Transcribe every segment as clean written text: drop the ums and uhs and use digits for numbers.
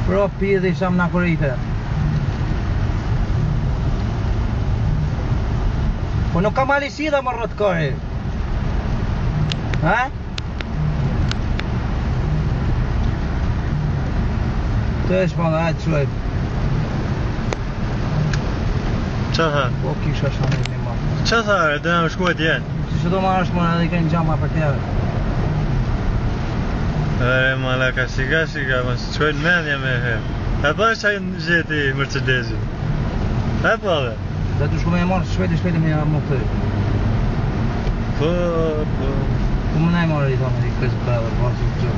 Pro pidhi sham na korite. Po nuk ka malisi dhe më rrët kori. Ha? Të është më dhe hajtë shuajt. Qa tha? Po kisha shamë një ma. Qa tha, dhe në shkuat jenë? Si që do marrë është më edhe i kënë gjama për tjeve. Ere malaka, shika, mas qojnë mendja me he. E pa që ajnë gjeti Mercedesin? E pa dhe? Dhe të shku me e marrë shpejti me më të. Po. Ku më nej marrë i thonë i kësë për edhe, po asë të gjë.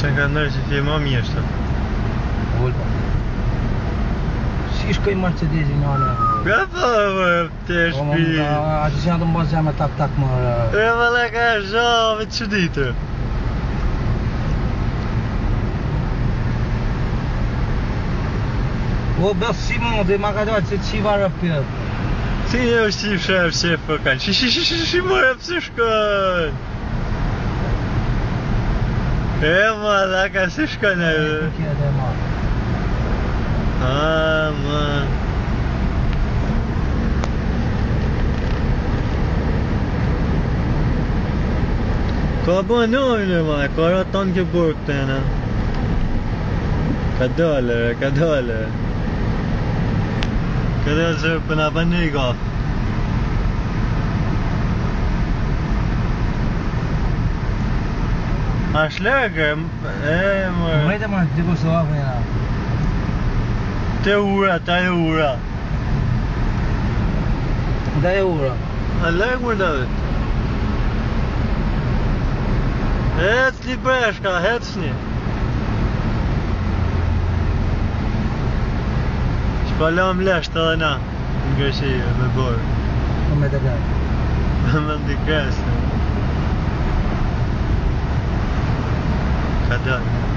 Që nga nërë që fje ma mjeshtë? Ullë pa. Si shkoj Mercedesi në anë? Ka pa, të shpi. A që si janë të më bëzë me tak më... E vële ka zhove që ditë. O, bësë si më dhe ma ka dojtë se që varë pjët. Si e është shef për kanë. Shi mërë pëse shkojnë. E ma da ka se shkojnë e dhe. Kjede e ma. Man. Ka banojnë ma, ka ratan ke burg të jena. Ka dole. Këtë e zërë për nga për një gafë. A shlergër, mërë. Mrejtë e mërë, të diku së vafë njëna. Te ura, ta e ura. Da e ura. A lërgë mërë David. Hec një breshka, hec një. Shpallam lesht edhe na. Nga shije, me borë. Po me të kërë. Me ndi kresë. Ka dojnë.